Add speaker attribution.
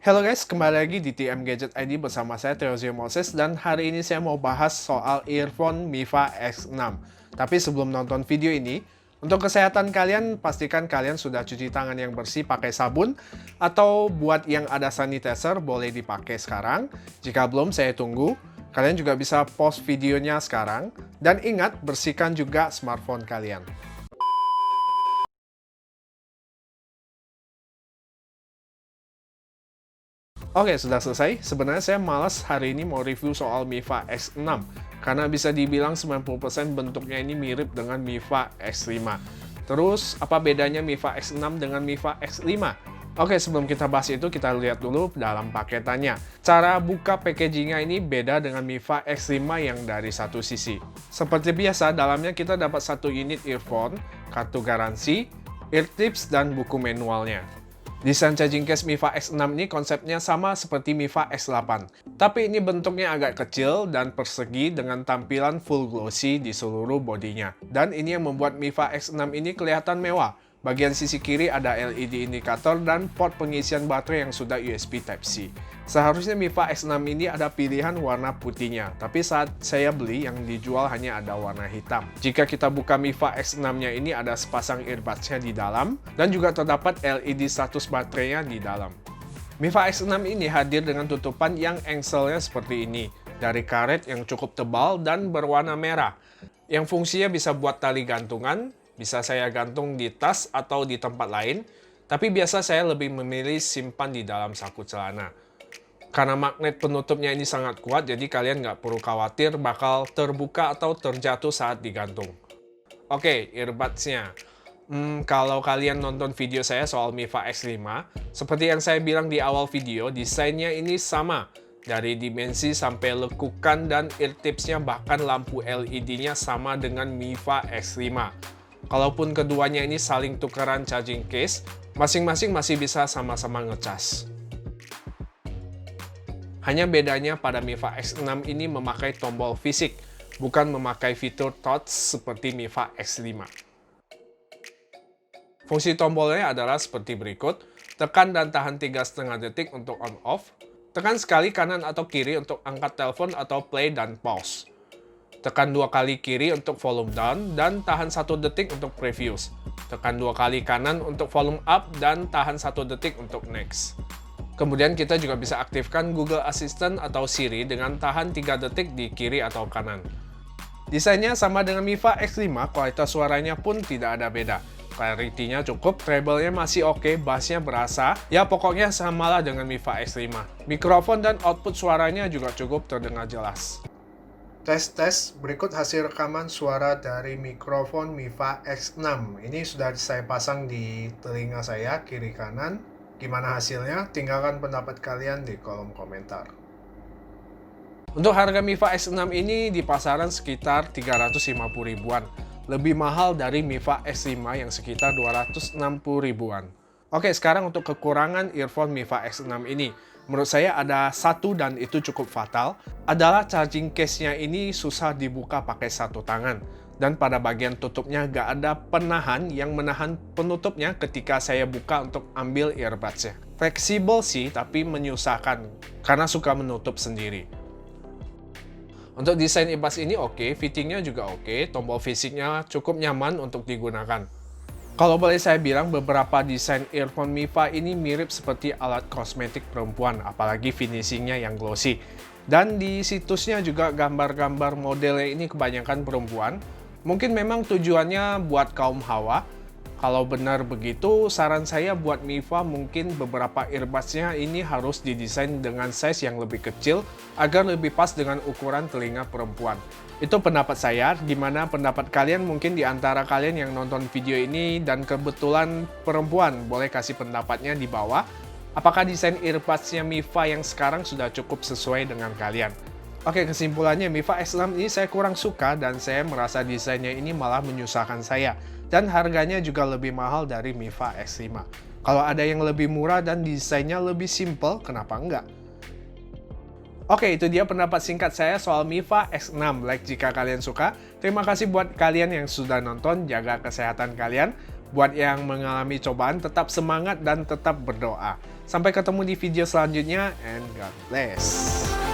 Speaker 1: Halo guys, kembali lagi di TM Gadget ID bersama saya Teozio Moses dan hari ini saya mau bahas soal earphone Mifa X6. Tapi sebelum nonton video ini, untuk kesehatan kalian pastikan kalian sudah cuci tangan yang bersih pakai sabun atau buat yang ada sanitizer boleh dipakai sekarang. Jika belum saya tunggu. Kalian juga bisa pause videonya sekarang dan ingat bersihkan juga smartphone kalian. Oke, sudah selesai. Sebenarnya saya malas hari ini mau review soal Mifa X6 karena bisa dibilang 90% bentuknya ini mirip dengan Mifa X5. Terus, apa bedanya Mifa X6 dengan Mifa X5? Oke, sebelum kita bahas itu, kita lihat dulu dalam paketannya. Cara buka packagingnya ini beda dengan Mifa X5 yang dari satu sisi. Seperti biasa, dalamnya kita dapat satu unit earphone, kartu garansi, ear tips, dan buku manualnya. Desain charging case Mifa X6 ini konsepnya sama seperti Mifa X8. Tapi ini bentuknya agak kecil dan persegi dengan tampilan full glossy di seluruh bodinya. Dan ini yang membuat Mifa X6 ini kelihatan mewah. Bagian sisi kiri ada LED indikator dan port pengisian baterai yang sudah USB Type-C. Seharusnya Mifa X6 ini ada pilihan warna putihnya, tapi saat saya beli yang dijual hanya ada warna hitam. Jika kita buka Mifa X6-nya ini ada sepasang earbuds-nya di dalam, dan juga terdapat LED status baterainya di dalam. Mifa X6 ini hadir dengan tutupan yang engselnya seperti ini, dari karet yang cukup tebal dan berwarna merah, yang fungsinya bisa buat tali gantungan, bisa saya gantung di tas atau di tempat lain, tapi biasa saya lebih memilih simpan di dalam saku celana. Karena magnet penutupnya ini sangat kuat, jadi kalian nggak perlu khawatir bakal terbuka atau terjatuh saat digantung. Oke, earbuds-nya. Kalau kalian nonton video saya soal Mifa X5, seperti yang saya bilang di awal video, desainnya ini sama. Dari dimensi sampai lekukan dan ear tips-nya bahkan lampu LED-nya sama dengan Mifa X5. Kalaupun keduanya ini saling tukeran charging case, masing-masing masih bisa sama-sama ngecas. Hanya bedanya pada Mifa X6 ini memakai tombol fisik, bukan memakai fitur touch seperti Mifa X5. Fungsi tombolnya adalah seperti berikut, tekan dan tahan 3,5 detik untuk on-off, tekan sekali kanan atau kiri untuk angkat telepon atau play dan pause. Tekan 2 kali kiri untuk volume down dan tahan 1 detik untuk previews. Tekan 2 kali kanan untuk volume up dan tahan 1 detik untuk next. Kemudian kita juga bisa aktifkan Google Assistant atau Siri dengan tahan 3 detik di kiri atau kanan. Desainnya sama dengan Mifa X5, kualitas suaranya pun tidak ada beda. Clarity-nya cukup, treble-nya masih oke, bass-nya berasa. Ya pokoknya samalah dengan Mifa X5. Mikrofon dan output suaranya juga cukup terdengar jelas. Tes, berikut hasil rekaman suara dari mikrofon Mifa X6. Ini sudah saya pasang di telinga saya, kiri kanan. Gimana hasilnya? Tinggalkan pendapat kalian di kolom komentar. Untuk harga Mifa X6 ini di pasaran sekitar 350 ribuan. Lebih mahal dari Mifa X5 yang sekitar 260 ribuan. Oke, sekarang untuk kekurangan earphone Mifa X6 ini. Menurut saya ada satu dan itu cukup fatal, adalah charging case-nya ini susah dibuka pakai satu tangan. Dan pada bagian tutupnya gak ada penahan yang menahan penutupnya ketika saya buka untuk ambil earbuds-nya. Fleksibel sih, tapi menyusahkan karena suka menutup sendiri. Untuk desain earbuds ini oke, fittingnya juga oke, tombol fisiknya cukup nyaman untuk digunakan. Kalau boleh saya bilang, beberapa desain earphone Mifa ini mirip seperti alat kosmetik perempuan, apalagi finishingnya yang glossy. Dan di situsnya juga gambar-gambar modelnya ini kebanyakan perempuan. Mungkin memang tujuannya buat kaum hawa. Kalau benar begitu, saran saya buat Mifa mungkin beberapa earbuds-nya ini harus didesain dengan size yang lebih kecil agar lebih pas dengan ukuran telinga perempuan. Itu pendapat saya. Gimana pendapat kalian? Mungkin di antara kalian yang nonton video ini dan kebetulan perempuan, boleh kasih pendapatnya di bawah. Apakah desain earbuds-nya Mifa yang sekarang sudah cukup sesuai dengan kalian? Oke, kesimpulannya Mifa X6 ini saya kurang suka dan saya merasa desainnya ini malah menyusahkan saya. Dan harganya juga lebih mahal dari Mifa X5. Kalau ada yang lebih murah dan desainnya lebih simple, kenapa enggak? Oke, itu dia pendapat singkat saya soal Mifa X6. Like jika kalian suka. Terima kasih buat kalian yang sudah nonton, jaga kesehatan kalian. Buat yang mengalami cobaan, tetap semangat dan tetap berdoa. Sampai ketemu di video selanjutnya, and God bless.